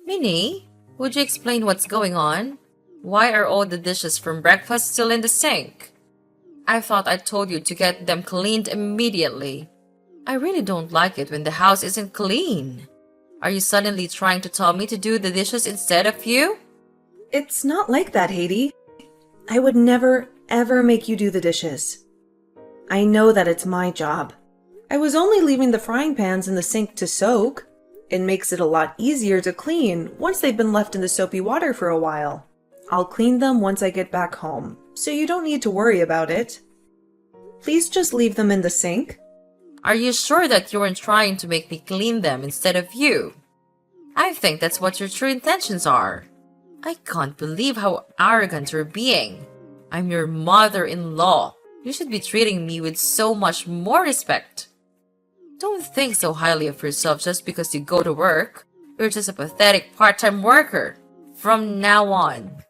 Minnie, would you explain what's going on? Why are all the dishes from breakfast still in the sink? I thought I told you to get them cleaned immediately. I really don't like it when the house isn't clean. Are you suddenly trying to tell me to do the dishes instead of you? It's not like that, Haiti. I would never, ever make you do the dishes. I know that it's my job. I was only leaving the frying pans in the sink to soak. It makes it a lot easier to clean once they've been left in the soapy water for a while. I'll clean them once I get back home, so you don't need to worry about it. Please just leave them in the sink. Are you sure that you weren't trying to make me clean them instead of you? I think that's what your true intentions are. I can't believe how arrogant you're being. I'm your mother-in-law. You should be treating me with so much more respect. Don't think so highly of yourself just because you go to work. You're just a pathetic part-time worker. From now on,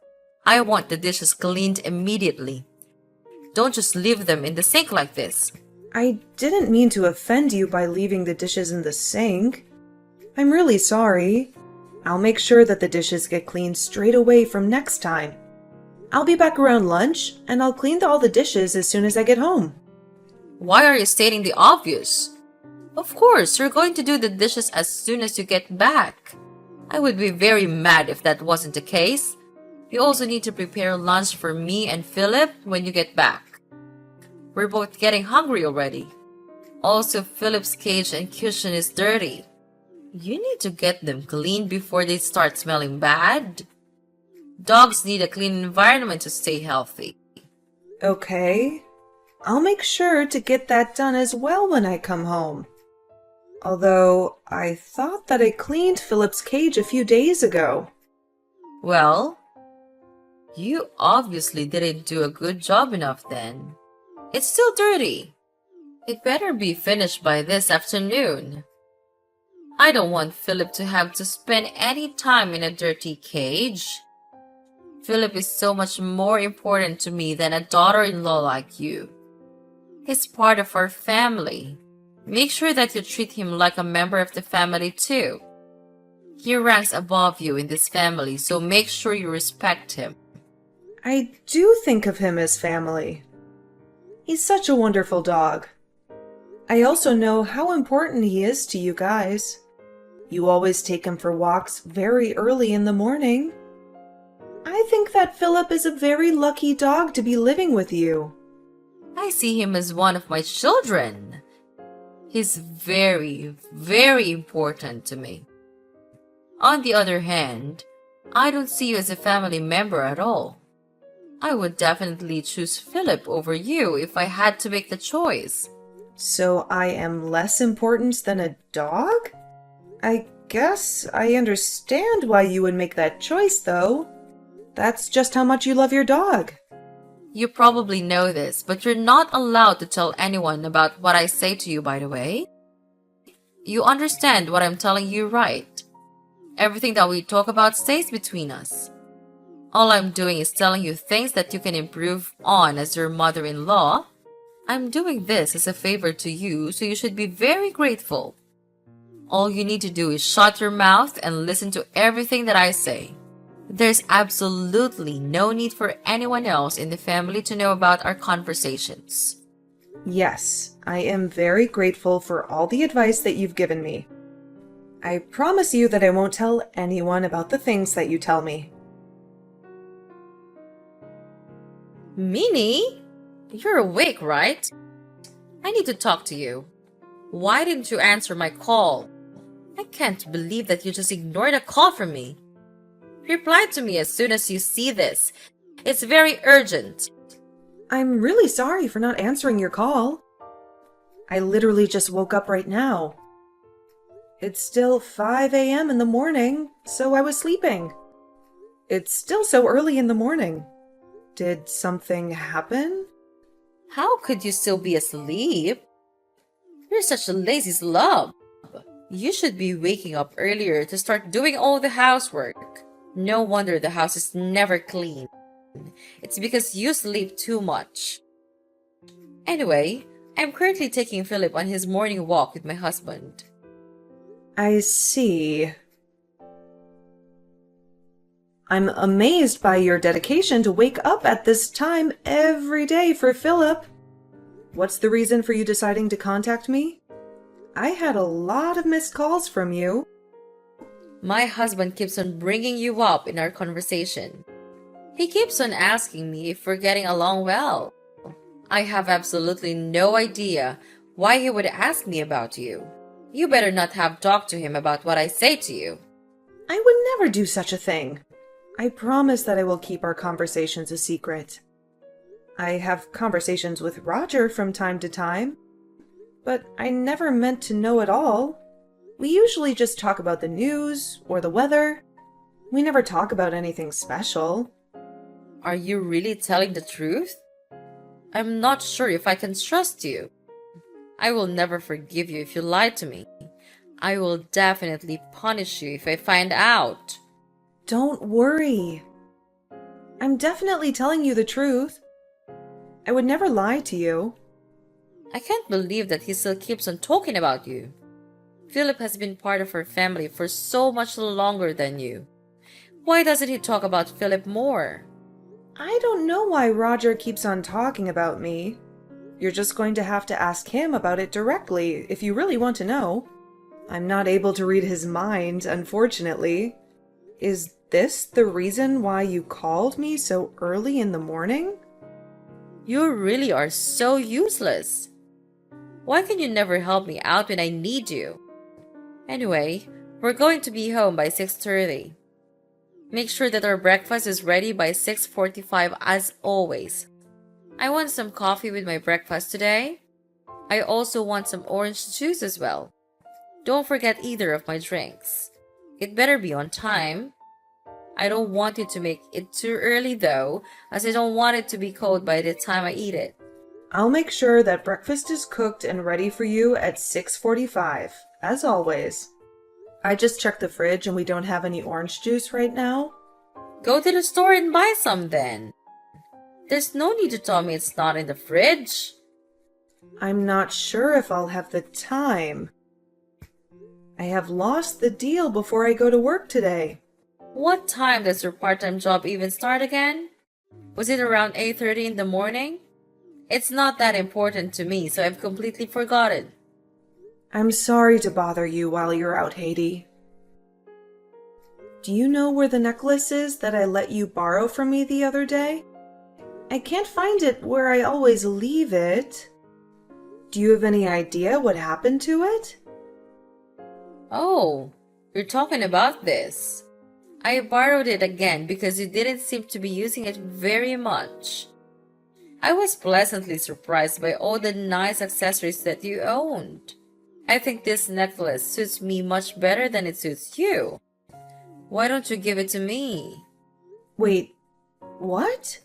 I want the dishes cleaned immediately. Don't just leave them in the sink like this. I didn't mean to offend you by leaving the dishes in the sink. I'm really sorry. I'll make sure that the dishes get cleaned straight away from next time. I'll be back around lunch, and I'll clean all the dishes as soon as I get home. Why are you stating the obvious? Of course, you're going to do the dishes as soon as you get back. I would be very mad if that wasn't the case. You also need to prepare lunch for me and Philip when you get back. We're both getting hungry already. Also, Philip's cage and cushion is dirty. You need to get them cleaned before they start smelling bad. Dogs need a clean environment to stay healthy. Okay. I'll make sure to get that done as well when I come home. Although, I thought that I cleaned Philip's cage a few days ago. Well, you obviously didn't do a good job enough then. It's still dirty. It better be finished by this afternoon. I don't want Philip to have to spend any time in a dirty cage. Philip is so much more important to me than a daughter-in-law like you. He's part of our family. Make sure that you treat him like a member of the family too. He ranks above you in this family, so make sure you respect him. I do think of him as family. He's such a wonderful dog. I also know how important he is to you guys. You always take him for walks very early in the morning. I think that Philip is a very lucky dog to be living with you. I see him as one of my children. He's very, very important to me. On the other hand, I don't see you as a family member at all. I would definitely choose Philip over you if I had to make the choice. So I am less important than a dog? I guess I understand why you would make that choice, though. That's just how much you love your dog. You probably know this, but you're not allowed to tell anyone about what I say to you, by the way. You understand what I'm telling you, right? Everything that we talk about stays between us. All I'm doing is telling you things that you can improve on as your mother-in-law. I'm doing this as a favor to you, so you should be very grateful. All you need to do is shut your mouth and listen to everything that I say. There's absolutely no need for anyone else in the family to know about our conversations. Yes, I am very grateful for all the advice that you've given me. I promise you that I won't tell anyone about the things that you tell me. Minnie? You're awake, right? I need to talk to you. Why didn't you answer my call? I can't believe that you just ignored a call from me. Reply to me as soon as you see this. It's very urgent. I'm really sorry for not answering your call. I literally just woke up right now. It's still 5 a.m. in the morning, so I was sleeping. It's still so early in the morning. Did something happen? How could you still be asleep? You're such a lazy slob. You should be waking up earlier to start doing all the housework. No wonder the house is never clean. It's because you sleep too much. Anyway, I'm currently taking Philip on his morning walk with my husband. I see. I'm amazed by your dedication to wake up at this time every day for Philip. What's the reason for you deciding to contact me? I had a lot of missed calls from you. My husband keeps on bringing you up in our conversation. He keeps on asking me if we're getting along well. I have absolutely no idea why he would ask me about you. You better not have talked to him about what I say to you. I would never do such a thing. I promise that I will keep our conversations a secret. I have conversations with Roger from time to time, but I never meant to know it all. We usually just talk about the news or the weather. We never talk about anything special. Are you really telling the truth? I'm not sure if I can trust you. I will never forgive you if you lied to me. I will definitely punish you if I find out. Don't worry. I'm definitely telling you the truth. I would never lie to you. I can't believe that he still keeps on talking about you. Philip has been part of our family for so much longer than you. Why doesn't he talk about Philip more? I don't know why Roger keeps on talking about me. You're just going to have to ask him about it directly if you really want to know. I'm not able to read his mind, unfortunately. Is this the reason why you called me so early in the morning? You really are so useless. Why can you never help me out when I need you? Anyway, we're going to be home by 6:30. Make sure that our breakfast is ready by 6:45 as always. I want some coffee with my breakfast today. I also want some orange juice as well. Don't forget either of my drinks. It better be on time. I don't want you to make it too early though, as I don't want it to be cold by the time I eat it. I'll make sure that breakfast is cooked and ready for you at 6:45, as always. I just checked the fridge and we don't have any orange juice right now. Go to the store and buy some then. There's no need to tell me it's not in the fridge. I'm not sure if I'll have the time. I have lost the deal before I go to work today. What time does your part-time job even start again? Was it around 8:30 in the morning? It's not that important to me, so I've completely forgotten. I'm sorry to bother you while you're out, Haiti. Do you know where the necklace is that I let you borrow from me the other day? I can't find it where I always leave it. Do you have any idea what happened to it? Oh, you're talking about this. I borrowed it again because you didn't seem to be using it very much. I was pleasantly surprised by all the nice accessories that you owned. I think this necklace suits me much better than it suits you. Why don't you give it to me? Wait, what?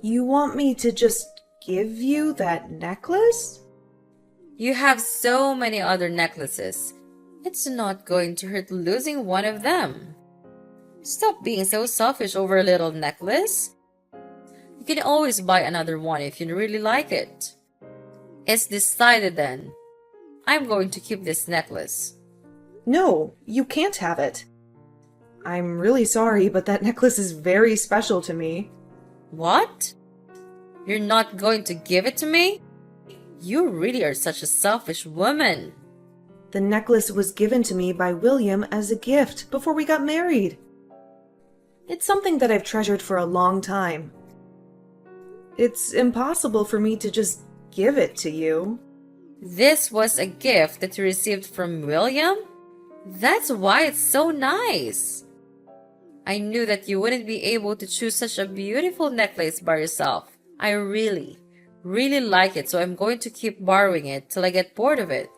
You want me to just give you that necklace? You have so many other necklaces. It's not going to hurt losing one of them. Stop being so selfish over a little necklace. You can always buy another one if you really like it. It's decided then. I'm going to keep this necklace. No, you can't have it. I'm really sorry, but that necklace is very special to me. What? You're not going to give it to me? You really are such a selfish woman. The necklace was given to me by William as a gift before we got married. It's something that I've treasured for a long time. It's impossible for me to just give it to you. This was a gift that you received from William? That's why it's so nice. I knew that you wouldn't be able to choose such a beautiful necklace by yourself. I really like it, so I'm going to keep borrowing it till I get bored of it.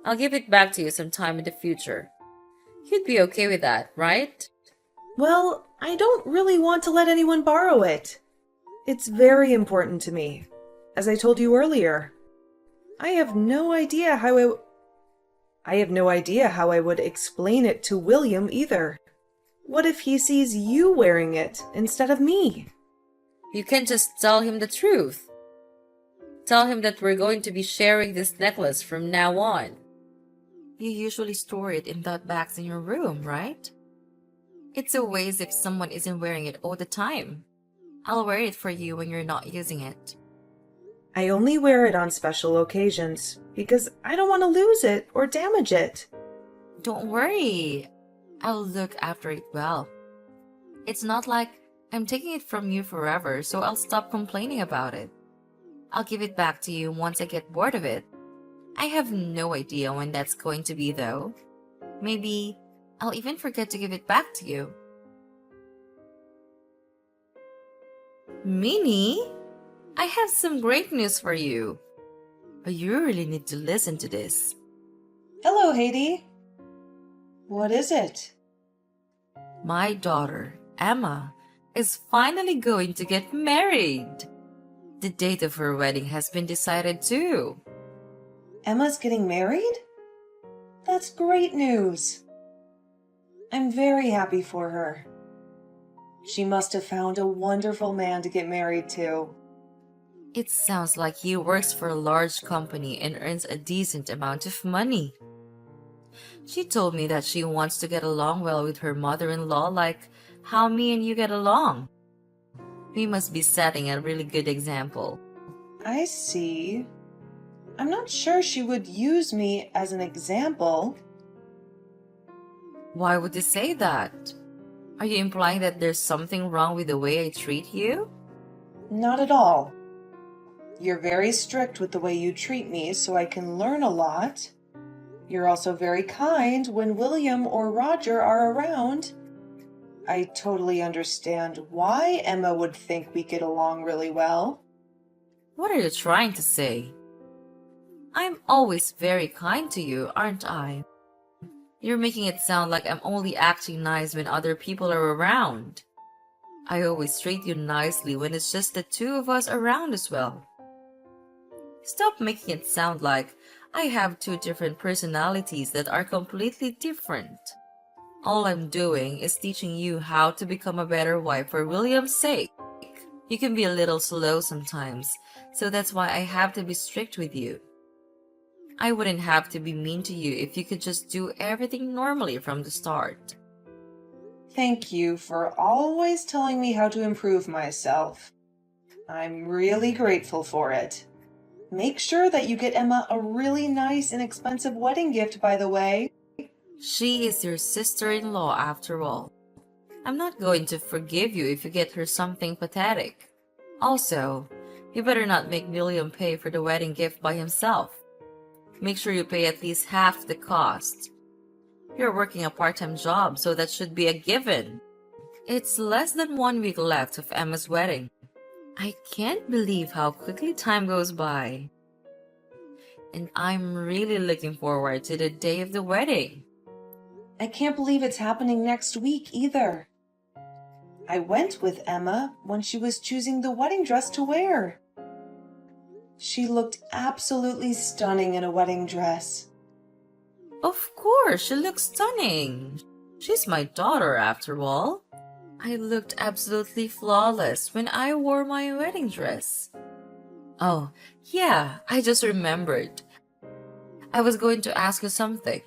I'll give it back to you sometime in the future. You'd be okay with that, right? Well, I don't really want to let anyone borrow it. It's very important to me, as I told you earlier. I have no idea how I would explain it to William either. What if he sees you wearing it instead of me? You can just tell him the truth. Tell him that we're going to be sharing this necklace from now on. You usually store it in that box in your room, right? It's a waste if someone isn't wearing it all the time. I'll wear it for you when you're not using it. I only wear it on special occasions because I don't want to lose it or damage it. Don't worry. I'll look after it well. It's not like I'm taking it from you forever, so I'll stop complaining about it. I'll give it back to you once I get bored of it. I have no idea when that's going to be, though. Maybe I'll even forget to give it back to you. Minnie, I have some great news for you. But you really need to listen to this. Hello, Haiti. What is it? My daughter, Emma, is finally going to get married. The date of her wedding has been decided too. Emma's getting married? That's great news. I'm very happy for her. She must have found a wonderful man to get married to. It sounds like he works for a large company and earns a decent amount of money. She told me that she wants to get along well with her mother-in-law like how me and you get along. We must be setting a really good example. I see. I'm not sure she would use me as an example. Why would you say that? Are you implying that there's something wrong with the way I treat you? Not at all. You're very strict with the way you treat me, so I can learn a lot. You're also very kind when William or Roger are around. I totally understand why Emma would think we get along really well. What are you trying to say? I'm always very kind to you, aren't I? You're making it sound like I'm only acting nice when other people are around. I always treat you nicely when it's just the two of us around as well. Stop making it sound like I have two different personalities that are completely different. All I'm doing is teaching you how to become a better wife for William's sake. You can be a little slow sometimes, so that's why I have to be strict with you. I wouldn't have to be mean to you if you could just do everything normally from the start. Thank you for always telling me how to improve myself. I'm really grateful for it. Make sure that you get Emma a really nice and expensive wedding gift, by the way. She is your sister-in-law after all. I'm not going to forgive you if you get her something pathetic. Also, you better not make William pay for the wedding gift by himself. Make sure you pay at least half the cost. You're working a part-time job, so that should be a given. It's less than 1 week left of Emma's wedding. I can't believe how quickly time goes by. And I'm really looking forward to the day of the wedding. I can't believe it's happening next week either. I went with Emma when she was choosing the wedding dress to wear. She looked absolutely stunning in a wedding dress. Of course, she looks stunning. She's my daughter after all. I looked absolutely flawless when I wore my wedding dress. Oh, yeah, I just remembered. I was going to ask you something.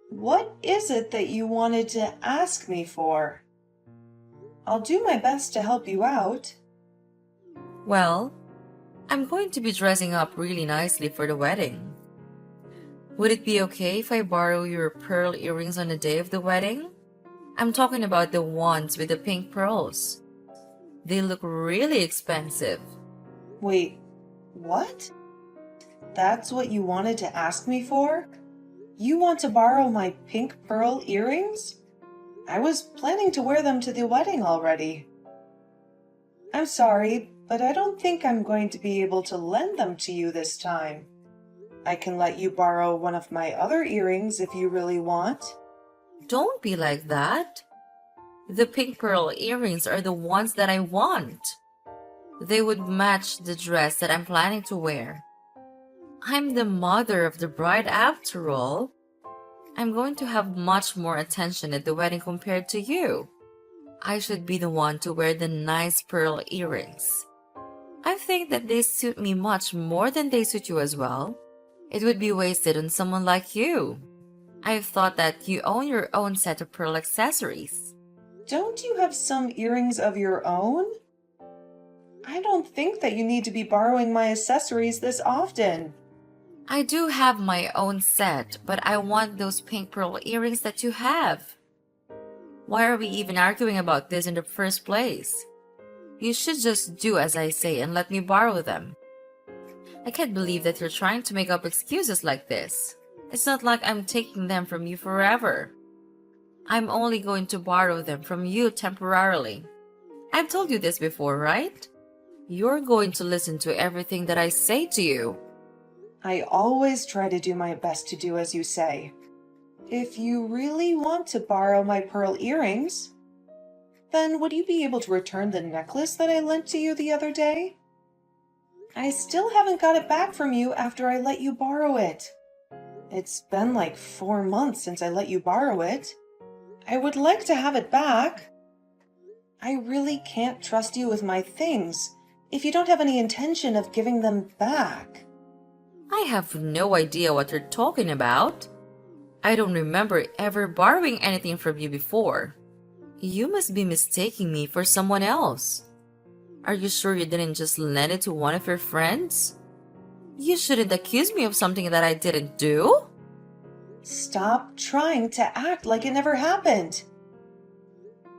What is it that you wanted to ask me for? I'll do my best to help you out. Well, I'm going to be dressing up really nicely for the wedding. Would it be okay if I borrow your pearl earrings on the day of the wedding? I'm talking about the ones with the pink pearls. They look really expensive. Wait, what? That's what you wanted to ask me for? You want to borrow my pink pearl earrings? I was planning to wear them to the wedding already. I'm sorry, but I don't think I'm going to be able to lend them to you this time. I can let you borrow one of my other earrings if you really want. Don't be like that. The pink pearl earrings are the ones that I want. They would match the dress that I'm planning to wear. I'm the mother of the bride after all. I'm going to have much more attention at the wedding compared to you. I should be the one to wear the nice pearl earrings. I think that they suit me much more than they suit you as well. It would be wasted on someone like you. I've thought that you own your own set of pearl accessories. Don't you have some earrings of your own? I don't think that you need to be borrowing my accessories this often. I do have my own set, but I want those pink pearl earrings that you have. Why are we even arguing about this in the first place? You should just do as I say and let me borrow them. I can't believe that you're trying to make up excuses like this. It's not like I'm taking them from you forever. I'm only going to borrow them from you temporarily. I've told you this before, right? You're going to listen to everything that I say to you. I always try to do my best to do as you say. If you really want to borrow my pearl earrings, then would you be able to return the necklace that I lent to you the other day? I still haven't got it back from you after I let you borrow it. It's been like 4 months since I let you borrow it. I would like to have it back. I really can't trust you with my things if you don't have any intention of giving them back. I have no idea what you're talking about. I don't remember ever borrowing anything from you before. You must be mistaking me for someone else. Are you sure you didn't just lend it to one of your friends? You shouldn't accuse me of something that I didn't do. Stop trying to act like it never happened.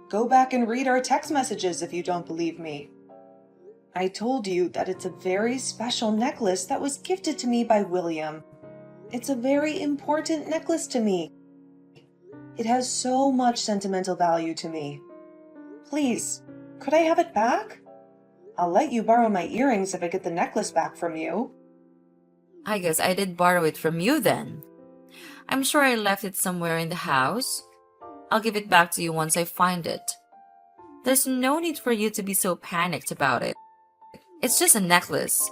Go back and read our text messages if you don't believe me. I told you that it's a very special necklace that was gifted to me by William. It's a very important necklace to me. It has so much sentimental value to me. Please, could I have it back? I'll let you borrow my earrings if I get the necklace back from you. I guess I did borrow it from you then. I'm sure I left it somewhere in the house. I'll give it back to you once I find it. There's no need for you to be so panicked about it. It's just a necklace.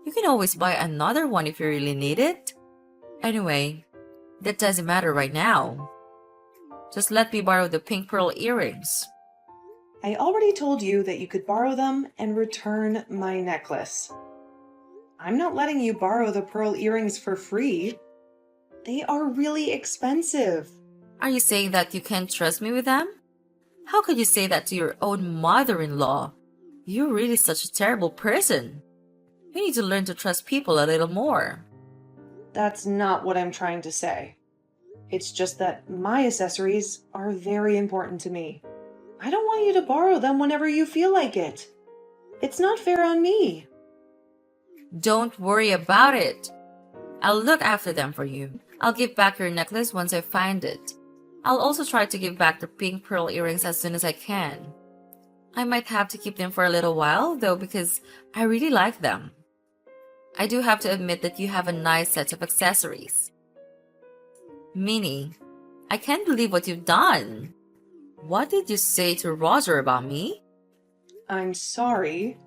You can always buy another one if you really need it. Anyway, that doesn't matter right now. Just let me borrow the pink pearl earrings. I already told you that you could borrow them and return my necklace. I'm not letting you borrow the pearl earrings for free. They are really expensive. Are you saying that you can't trust me with them? How could you say that to your own mother-in-law? You're really such a terrible person. You need to learn to trust people a little more. That's not what I'm trying to say. It's just that my accessories are very important to me. I don't want you to borrow them whenever you feel like it. It's not fair on me. Don't worry about it. I'll look after them for you. I'll give back your necklace once I find it. I'll also try to give back the pink pearl earrings as soon as I can. I might have to keep them for a little while, though, because I really like them. I do have to admit that you have a nice set of accessories. Minnie, I can't believe what you've done. What did you say to Roger about me? I'm sorry,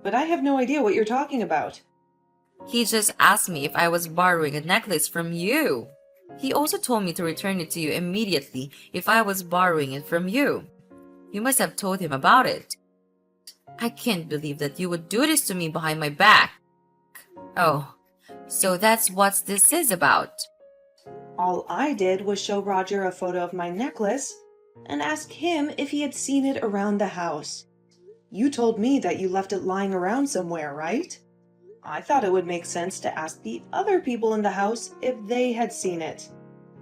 but I have no idea what you're talking about. He just asked me if I was borrowing a necklace from you. He also told me to return it to you immediately if I was borrowing it from you. You must have told him about it. I can't believe that you would do this to me behind my back. Oh, so that's what this is about. All I did was show Roger a photo of my necklace and ask him if he had seen it around the house. You told me that you left it lying around somewhere, right? I thought it would make sense to ask the other people in the house if they had seen it.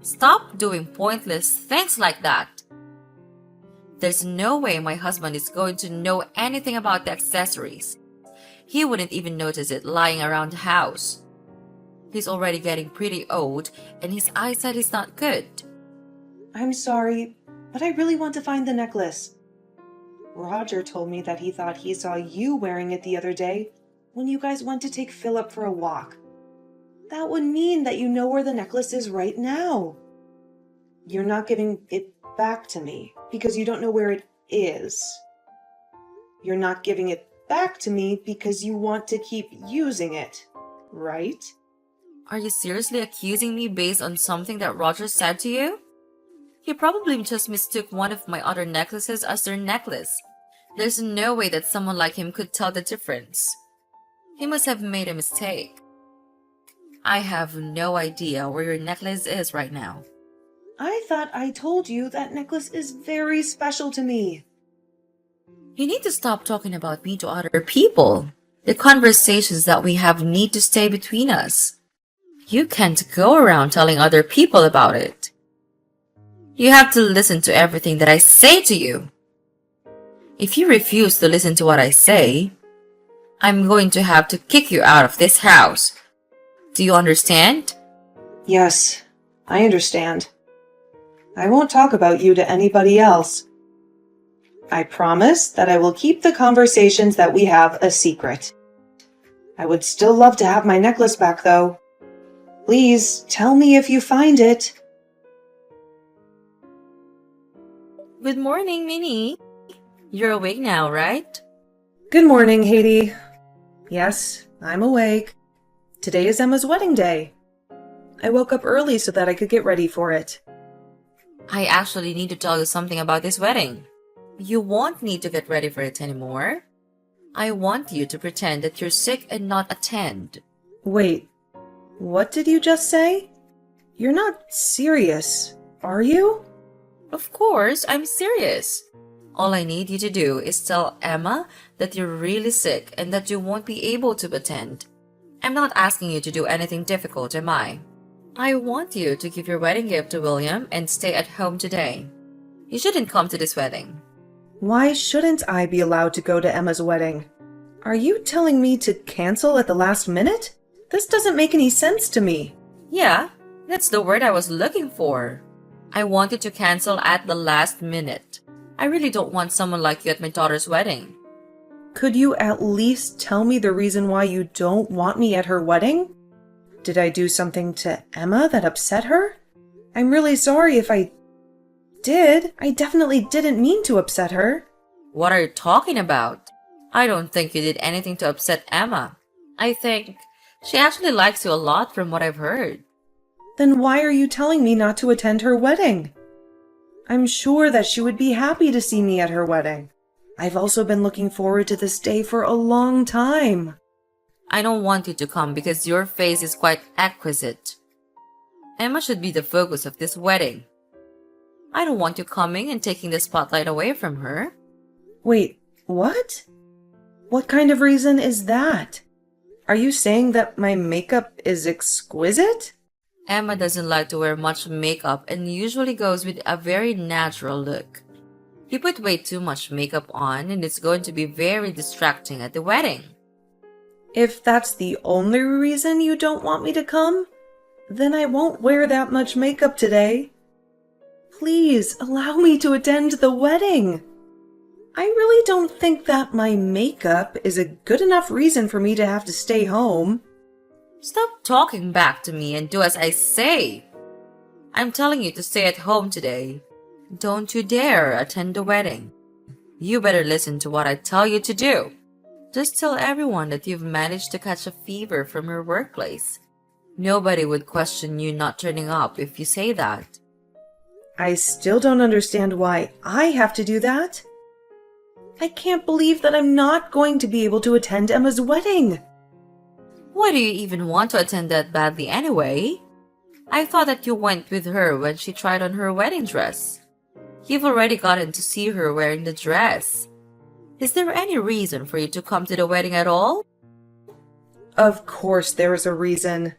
Stop doing pointless things like that. There's no way my husband is going to know anything about the accessories. He wouldn't even notice it lying around the house. He's already getting pretty old and his eyesight is not good. I'm sorry, but I really want to find the necklace. Roger told me that he thought he saw you wearing it the other day when you guys went to take Philip for a walk. That would mean that you know where the necklace is right now. You're not giving it back to me because you don't know where it is. You're not giving it back to me because you want to keep using it, right? Are you seriously accusing me based on something that Roger said to you? He probably just mistook one of my other necklaces as their necklace. There's no way that someone like him could tell the difference. He must have made a mistake. I have no idea where your necklace is right now. I thought I told you that necklace is very special to me. You need to stop talking about me to other people. The conversations that we have need to stay between us. You can't go around telling other people about it. You have to listen to everything that I say to you. If you refuse to listen to what I say, I'm going to have to kick you out of this house. Do you understand? Yes, I understand. I won't talk about you to anybody else. I promise that I will keep the conversations that we have a secret. I would still love to have my necklace back, though. Please tell me if you find it. Good morning, Minnie. You're awake now, right? Good morning, Haiti. Yes, I'm awake. Today is Emma's wedding day. I woke up early so that I could get ready for it. I actually need to tell you something about this wedding. You won't need to get ready for it anymore. I want you to pretend that you're sick and not attend. Wait, what did you just say? You're not serious, are you? Of course, I'm serious. All I need you to do is tell Emma that you're really sick and that you won't be able to attend. I'm not asking you to do anything difficult, am I? I want you to give your wedding gift to William and stay at home today. You shouldn't come to this wedding. Why shouldn't I be allowed to go to Emma's wedding? Are you telling me to cancel at the last minute? This doesn't make any sense to me. Yeah, that's the word I was looking for. I want you to cancel at the last minute. I really don't want someone like you at my daughter's wedding. Could you at least tell me the reason why you don't want me at her wedding? Did I do something to Emma that upset her? I'm really sorry if I did. I definitely didn't mean to upset her. What are you talking about? I don't think you did anything to upset Emma. I think she actually likes you a lot from what I've heard. Then why are you telling me not to attend her wedding? I'm sure that she would be happy to see me at her wedding. I've also been looking forward to this day for a long time. I don't want you to come because your face is quite exquisite. Emma should be the focus of this wedding. I don't want you coming and taking the spotlight away from her. Wait, what? What kind of reason is that? Are you saying that my makeup is exquisite? Emma doesn't like to wear much makeup and usually goes with a very natural look. You put way too much makeup on and it's going to be very distracting at the wedding. If that's the only reason you don't want me to come, then I won't wear that much makeup today. Please allow me to attend the wedding. I really don't think that my makeup is a good enough reason for me to have to stay home. Stop talking back to me and do as I say. I'm telling you to stay at home today. Don't you dare attend the wedding. You better listen to what I tell you to do. Just tell everyone that you've managed to catch a fever from your workplace. Nobody would question you not turning up if you say that. I still don't understand why I have to do that. I can't believe that I'm not going to be able to attend Emma's wedding. Why do you even want to attend that badly anyway? I thought that you went with her when she tried on her wedding dress. You've already gotten to see her wearing the dress. Is there any reason for you to come to the wedding at all? Of course there is a reason.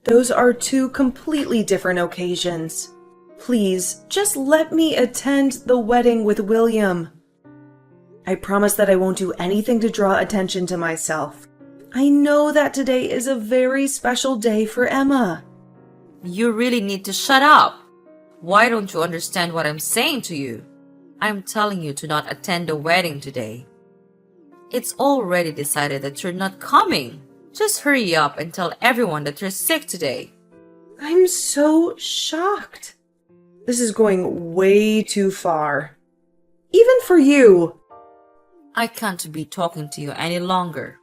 Those are two completely different occasions. Please, just let me attend the wedding with William. I promise that I won't do anything to draw attention to myself. I know that today is a very special day for Emma. You really need to shut up. Why don't you understand what I'm saying to you? I'm telling you to not attend the wedding today. It's already decided that you're not coming. Just hurry up and tell everyone that you're sick today. I'm so shocked. This is going way too far. Even for you. I can't be talking to you any longer.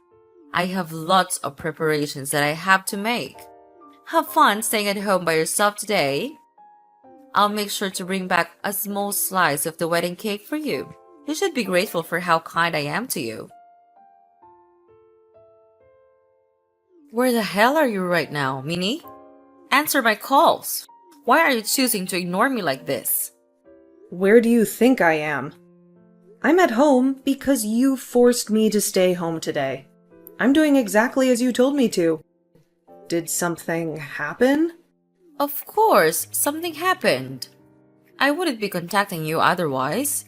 I have lots of preparations that I have to make. Have fun staying at home by yourself today. I'll make sure to bring back a small slice of the wedding cake for you. You should be grateful for how kind I am to you. Where the hell are you right now, Minnie? Answer my calls. Why are you choosing to ignore me like this? Where do you think I am? I'm at home because you forced me to stay home today. I'm doing exactly as you told me to. Did something happen? Of course, something happened. I wouldn't be contacting you otherwise.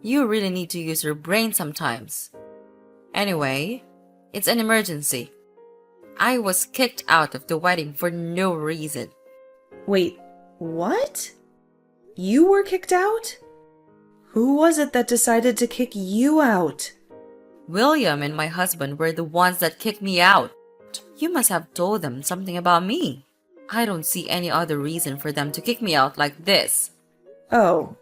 You really need to use your brain sometimes. Anyway, it's an emergency. I was kicked out of the wedding for no reason. Wait, what? You were kicked out? Who was it that decided to kick you out? William and my husband were the ones that kicked me out. You must have told them something about me. I don't see any other reason for them to kick me out like this. Oh,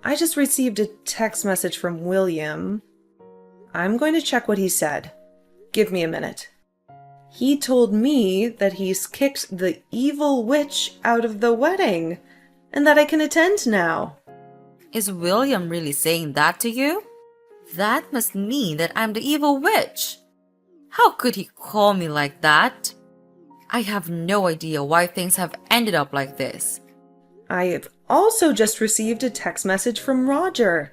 I just received a text message from William. I'm going to check what he said. Give me a minute. He told me that he's kicked the evil witch out of the wedding and that I can attend now. Is William really saying that to you? That must mean that I'm the evil witch. How could he call me like that? I have no idea why things have ended up like this. I have also just received a text message from Roger.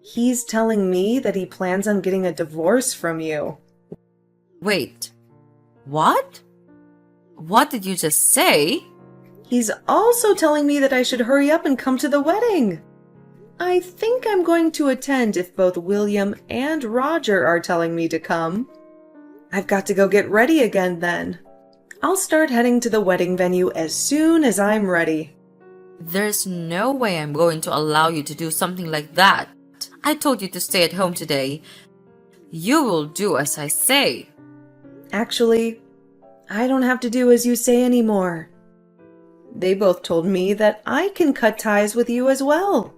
He's telling me that he plans on getting a divorce from you. Wait, what? What did you just say? He's also telling me that I should hurry up and come to the wedding. I think I'm going to attend if both William and Roger are telling me to come. I've got to go get ready again then. I'll start heading to the wedding venue as soon as I'm ready. There's no way I'm going to allow you to do something like that. I told you to stay at home today. You will do as I say. Actually, I don't have to do as you say anymore. They both told me that I can cut ties with you as well.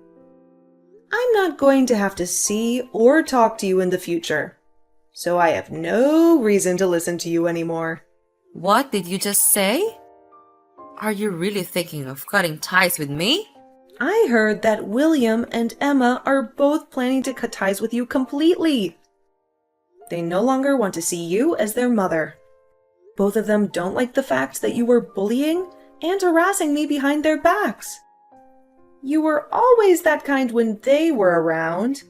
I'm not going to have to see or talk to you in the future, so I have no reason to listen to you anymore. What did you just say? Are you really thinking of cutting ties with me? I heard that William and Emma are both planning to cut ties with you completely. They no longer want to see you as their mother. Both of them don't like the fact that you were bullying and harassing me behind their backs. You were always that kind when they were around,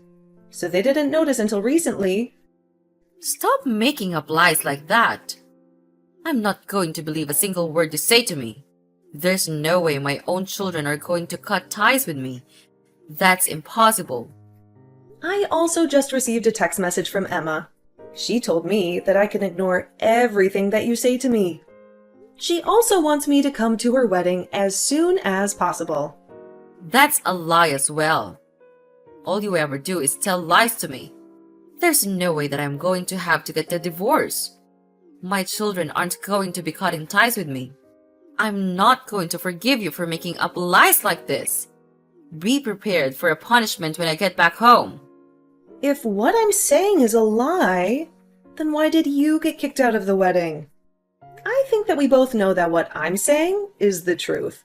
so they didn't notice until recently. Stop making up lies like that. I'm not going to believe a single word you say to me. There's no way my own children are going to cut ties with me. That's impossible. I also just received a text message from Emma. She told me that I can ignore everything that you say to me. She also wants me to come to her wedding as soon as possible. That's a lie as well. All you ever do is tell lies to me. There's no way that I'm going to have to get a divorce. My children aren't going to be cutting ties with me. I'm not going to forgive you for making up lies like this. Be prepared for a punishment when I get back home. If what I'm saying is a lie, then why did you get kicked out of the wedding? I think that we both know that what I'm saying is the truth.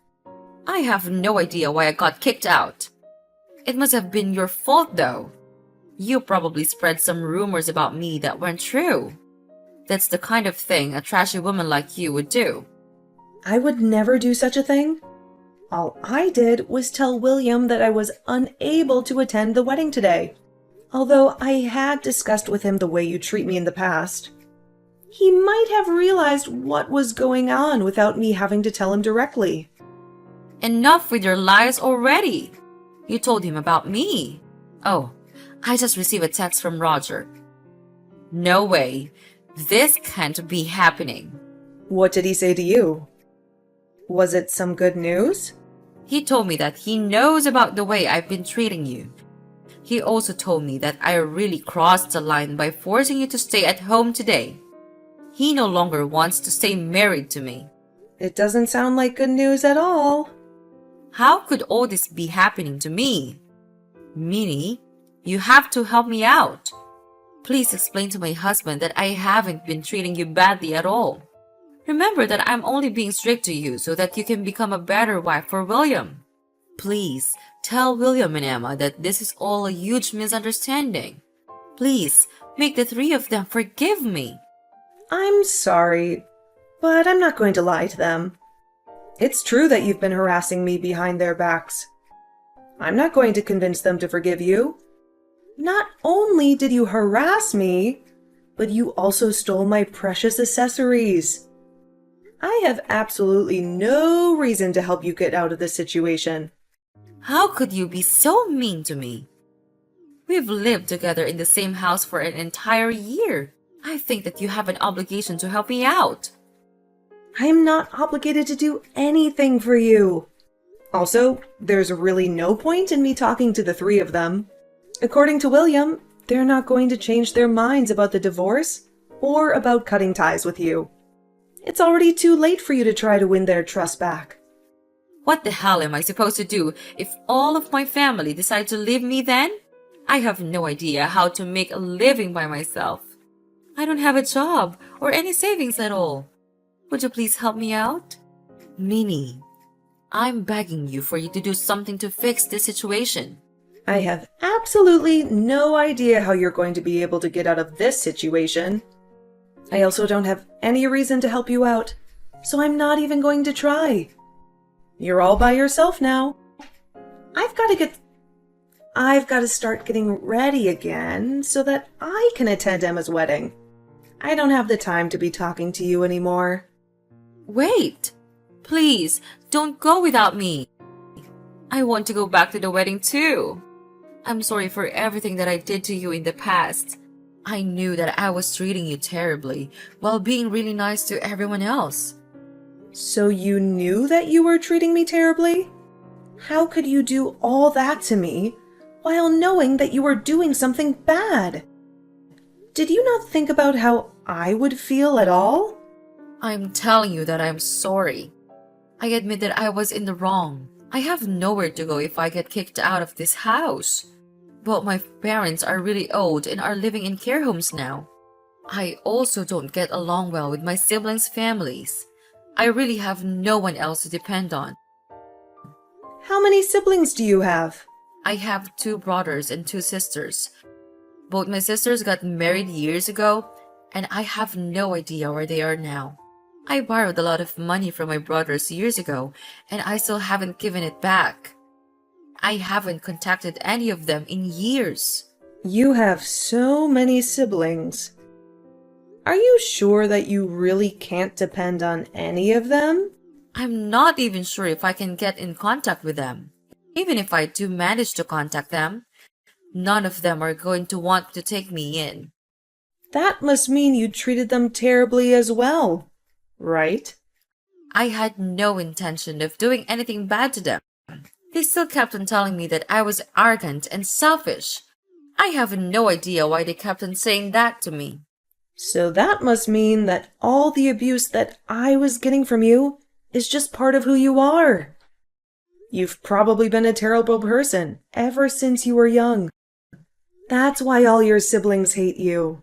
I have no idea why I got kicked out. It must have been your fault though. You probably spread some rumors about me that weren't true. That's the kind of thing a trashy woman like you would do. I would never do such a thing. All I did was tell William that I was unable to attend the wedding today, although I had discussed with him the way you treat me in the past. He might have realized what was going on without me having to tell him directly. Enough with your lies already. You told him about me. Oh, I just received a text from Roger. No way. This can't be happening. What did he say to you? Was it some good news? He told me that he knows about the way I've been treating you. He also told me that I really crossed the line by forcing you to stay at home today. He no longer wants to stay married to me. It doesn't sound like good news at all. How could all this be happening to me? Minnie, you have to help me out. Please explain to my husband that I haven't been treating you badly at all. Remember that I'm only being strict to you so that you can become a better wife for William. Please tell William and Emma that this is all a huge misunderstanding. Please make the three of them forgive me. I'm sorry, but I'm not going to lie to them. It's true that you've been harassing me behind their backs. I'm not going to convince them to forgive you. Not only did you harass me, but you also stole my precious accessories. I have absolutely no reason to help you get out of this situation. How could you be so mean to me? We've lived together in the same house for an entire year. I think that you have an obligation to help me out. I am not obligated to do anything for you. Also, there's really no point in me talking to the three of them. According to William, they're not going to change their minds about the divorce or about cutting ties with you. It's already too late for you to try to win their trust back. What the hell am I supposed to do if all of my family decide to leave me then? I have no idea how to make a living by myself. I don't have a job or any savings at all. Would you please help me out? Minnie, I'm begging you for you to do something to fix this situation. I have absolutely no idea how you're going to be able to get out of this situation. I also don't have any reason to help you out, so I'm not even going to try. You're all by yourself now. I've got to start getting ready again so that I can attend Emma's wedding. I don't have the time to be talking to you anymore. Wait! Please, don't go without me. I want to go back to the wedding too. I'm sorry for everything that I did to you in the past. I knew that I was treating you terribly while being really nice to everyone else. So you knew that you were treating me terribly? How could you do all that to me while knowing that you were doing something bad? Did you not think about how I would feel at all? I'm telling you that I'm sorry. I admit that I was in the wrong. I have nowhere to go if I get kicked out of this house. But my parents are really old and are living in care homes now. I also don't get along well with my siblings' families. I really have no one else to depend on. How many siblings do you have? I have 2 brothers and 2 sisters. Both my sisters got married years ago, and I have no idea where they are now. I borrowed a lot of money from my brothers years ago, and I still haven't given it back. I haven't contacted any of them in years. You have so many siblings. Are you sure that you really can't depend on any of them? I'm not even sure if I can get in contact with them. Even if I do manage to contact them, none of them are going to want to take me in. That must mean you treated them terribly as well, right? I had no intention of doing anything bad to them. They still kept on telling me that I was arrogant and selfish. I have no idea why they kept on saying that to me. So that must mean that all the abuse that I was getting from you is just part of who you are. You've probably been a terrible person ever since you were young. That's why all your siblings hate you.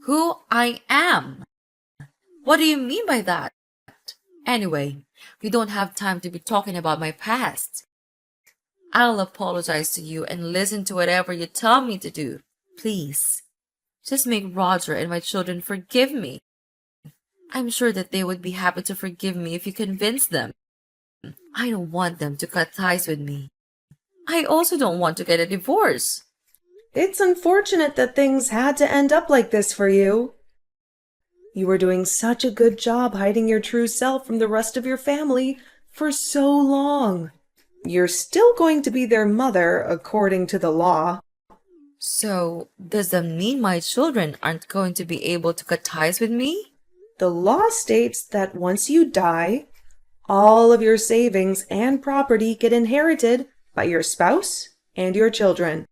Who I am? What do you mean by that? Anyway, we don't have time to be talking about my past. I'll apologize to you and listen to whatever you tell me to do. Please, just make Roger and my children forgive me. I'm sure that they would be happy to forgive me if you convince them. I don't want them to cut ties with me. I also don't want to get a divorce. It's unfortunate that things had to end up like this for you. You were doing such a good job hiding your true self from the rest of your family for so long. You're still going to be their mother according to the law. So, does that mean my children aren't going to be able to cut ties with me? The law states that once you die, all of your savings and property get inherited by your spouse and your children.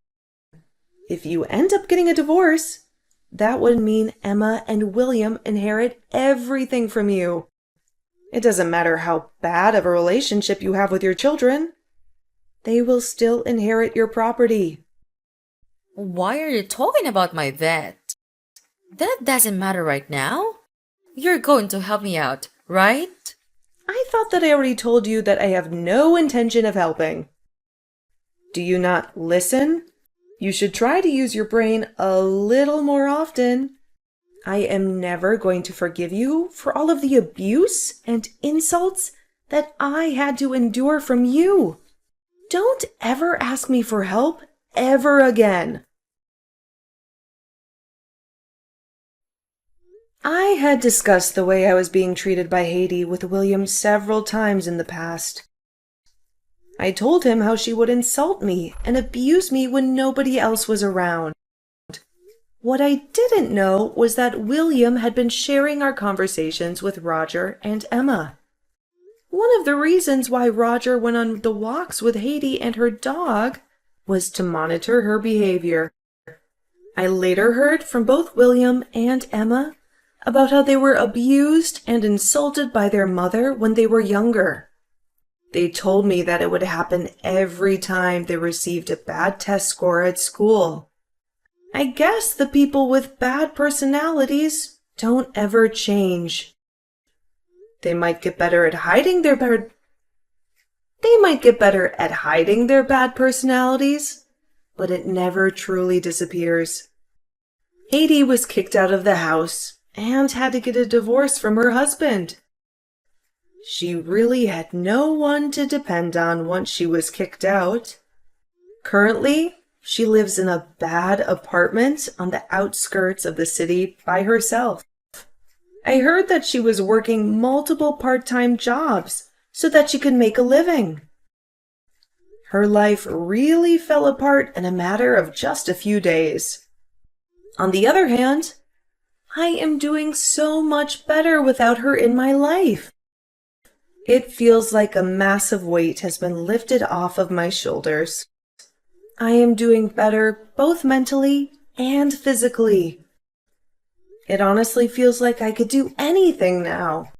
If you end up getting a divorce, that would mean Emma and William inherit everything from you. It doesn't matter how bad of a relationship you have with your children. They will still inherit your property. Why are you talking about my vet? That doesn't matter right now. You're going to help me out, right? I thought that I already told you that I have no intention of helping. Do you not listen? You should try to use your brain a little more often. I am never going to forgive you for all of the abuse and insults that I had to endure from you. Don't ever ask me for help ever again. I had discussed the way I was being treated by Haiti with William several times in the past. I told him how she would insult me and abuse me when nobody else was around. What I didn't know was that William had been sharing our conversations with Roger and Emma. One of the reasons why Roger went on the walks with Haiti and her dog was to monitor her behavior. I later heard from both William and Emma about how they were abused and insulted by their mother when they were younger. They told me that it would happen every time they received a bad test score at school. I guess the people with bad personalities don't ever change. They might get better at hiding their bad personalities, but it never truly disappears. Haiti was kicked out of the house and had to get a divorce from her husband. She really had no one to depend on once she was kicked out. Currently, she lives in a bad apartment on the outskirts of the city by herself. I heard that she was working multiple part-time jobs so that she could make a living. Her life really fell apart in a matter of just a few days. On the other hand, I am doing so much better without her in my life. It feels like a massive weight has been lifted off of my shoulders. I am doing better both mentally and physically. It honestly feels like I could do anything now.